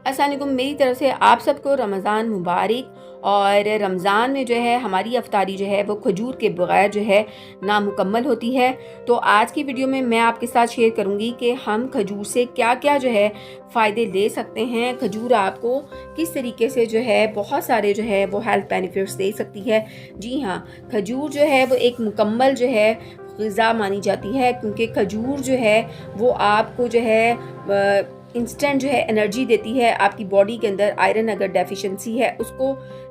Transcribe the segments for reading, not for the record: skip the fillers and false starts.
अस्सलाम वालेकुम, मेरी तरफ से आप सबको रमज़ान मुबारक। और रमज़ान में जो है हमारी अफ्तारी जो है वो खजूर के बगैर जो है नामुकम्मल होती है। तो आज की वीडियो में मैं आपके साथ शेयर करूंगी कि हम खजूर से क्या क्या जो है फ़ायदे ले सकते हैं। खजूर आपको किस तरीके से जो है बहुत सारे जो है वो हेल्थ बेनिफिट्स दे सकती है। जी हाँ, खजूर जो है वो एक मुकम्मल जो है ग़िज़ा मानी जाती है, क्योंकि खजूर जो है वो आपको जो है इंस्टेंट जो है एनर्जी देती है। आपकी बॉडी के अंदर आयरन अगर डेफिशिएंसी है उसको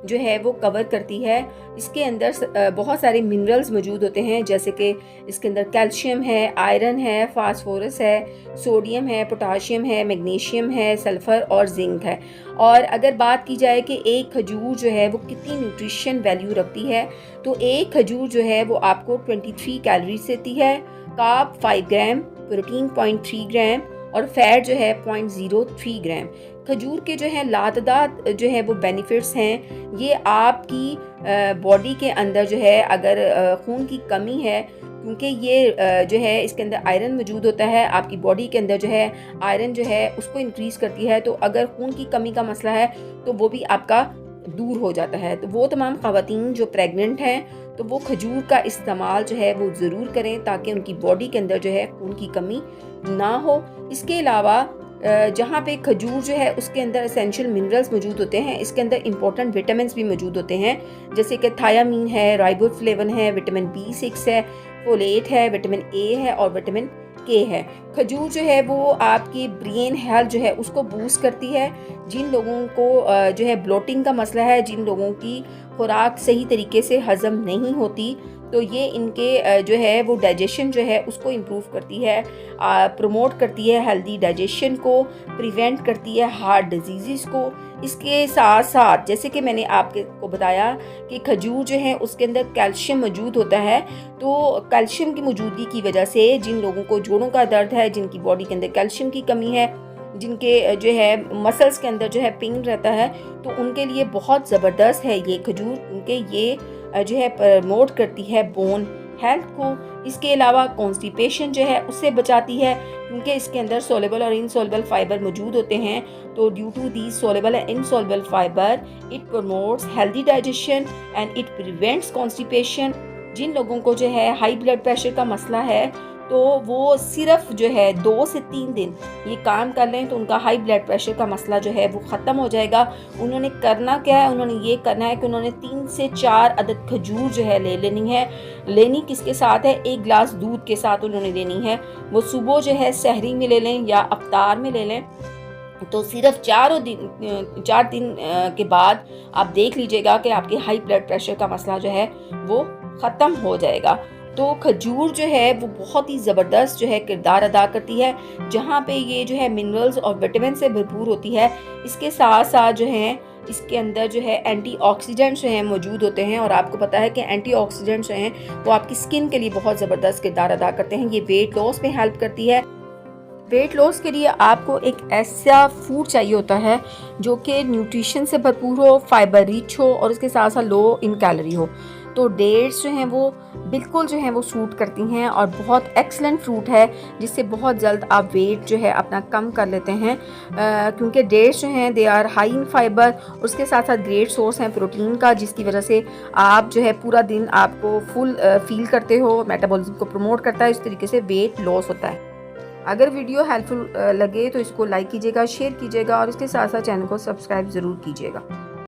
जो है वो कवर करती है। इसके अंदर बहुत सारे मिनरल्स मौजूद होते हैं, जैसे कि इसके अंदर कैल्शियम है, आयरन है, फास्फोरस है, सोडियम है, पोटाशियम है, मैग्नीशियम है, सल्फ़र और जिंक है। और अगर बात की जाए कि एक खजूर जो है वो कितनी न्यूट्रिशन वैल्यू रखती है, तो एक खजूर जो है वो आपको 23 कैलोरीज देती है, कार्ब 5 ग्राम, प्रोटीन 0.3 ग्राम और फैट जो है 0.03 ग्राम। खजूर के जो है लातदाद जो है वो बेनिफिट्स हैं। ये आपकी बॉडी के अंदर जो है अगर खून की कमी है, क्योंकि ये जो है इसके अंदर आयरन मौजूद होता है, आपकी बॉडी के अंदर जो है आयरन जो है उसको इंक्रीज़ करती है। तो अगर खून की कमी का मसला है तो वो भी आपका दूर हो जाता है। तो वो तमाम ख़वातीन जो प्रेग्नेंट हैं तो वो खजूर का इस्तेमाल जो है वो ज़रूर करें, ताकि उनकी बॉडी के अंदर जो है खून की कमी ना हो। इसके अलावा जहाँ पे खजूर जो है उसके अंदर एसेंशियल मिनरल्स मौजूद होते हैं, इसके अंदर इंपॉर्टेंट विटामिन्स भी मौजूद होते हैं, जैसे कि थायामीन है, राइबोफ्लेविन है, विटामिन B6 है, फोलेट है, विटामिन A है और विटामिन K है। खजूर जो है वो आपकी ब्रेन हेल्थ जो है उसको बूस्ट करती है। जिन लोगों को जो है ब्लोटिंग का मसला है, जिन लोगों की खुराक सही तरीके से हज़म नहीं होती, तो ये इनके जो है वो डाइजेशन जो है उसको इम्प्रूव करती है, प्रमोट करती है हेल्दी डाइजेशन को, प्रिवेंट करती है हार्ट डिजीज़ को। इसके साथ साथ जैसे कि मैंने आपको बताया कि खजूर जो है उसके अंदर कैल्शियम मौजूद होता है। तो कैल्शियम की मौजूदगी की वजह से जिन लोगों को जोड़ों का दर्द है, जिनकी बॉडी के अंदर कैल्शियम की कमी है, जिनके जो है मसल्स के अंदर जो है पेन रहता है, तो उनके लिए बहुत ज़बरदस्त है ये खजूर, क्योंकि ये जो है प्रमोट करती है बोन हेल्थ को। इसके अलावा कॉन्स्टिपेशन जो है उससे बचाती है, क्योंकि इसके अंदर सोलेबल और इनसोलेबल फाइबर मौजूद होते हैं। तो due to the soluble and insoluble fibre it promotes healthy digestion and it prevents constipation. जिन लोगों को जो है हाई ब्लड प्रेशर का मसला है, तो वो सिर्फ जो है 2 से 3 दिन ये काम कर लें तो उनका हाई ब्लड प्रेशर का मसला जो है वो ख़त्म हो जाएगा। उन्होंने करना क्या है, उन्होंने ये करना है कि उन्होंने 3 से 4 अदद खजूर जो है ले लेनी है। लेनी किसके साथ है? 1 गिलास दूध के साथ उन्होंने लेनी है। वो सुबह जो है सहरी में ले लें या अफ्तार में ले लें। तो सिर्फ 4 दिन के बाद आप देख लीजिएगा कि आपके हाई ब्लड प्रेशर का मसला जो है वो ख़त्म हो जाएगा। तो खजूर जो है वो बहुत ही ज़बरदस्त जो है किरदार अदा करती है, जहाँ पे ये जो है मिनरल्स और विटामिन से भरपूर होती है। इसके साथ साथ जो है इसके अंदर जो है एंटीऑक्सीडेंट्स जो हैं मौजूद होते हैं, और आपको पता है कि एंटीऑक्सीडेंट्स जो हैं वो आपकी स्किन के लिए बहुत ज़बरदस्त किरदार अदा करते हैं। ये वेट लॉस में हेल्प करती है। वेट लॉस के लिए आपको एक ऐसा फूड चाहिए होता है जो कि न्यूट्रिशन से भरपूर हो, फाइबर रिच हो और उसके साथ साथ लो इन कैलोरी हो। तो डेट्स जो हैं वो बिल्कुल जो हैं वो सूट करती हैं और बहुत एक्सलेंट फ्रूट है, जिससे बहुत जल्द आप वेट जो है अपना कम कर लेते हैं, क्योंकि डेट्स जो हैं they are high in fibre. उसके साथ साथ ग्रेट सोर्स हैं प्रोटीन का, जिसकी वजह से आप जो है पूरा दिन आपको फुल फील करते हो, मेटाबॉलिज्म को प्रमोट करता है, इस तरीके से वेट लॉस होता है। अगर वीडियो हेल्पफुल लगे तो इसको लाइक कीजिएगा, शेयर कीजिएगा और इसके साथ साथ चैनल को सब्सक्राइब ज़रूर कीजिएगा।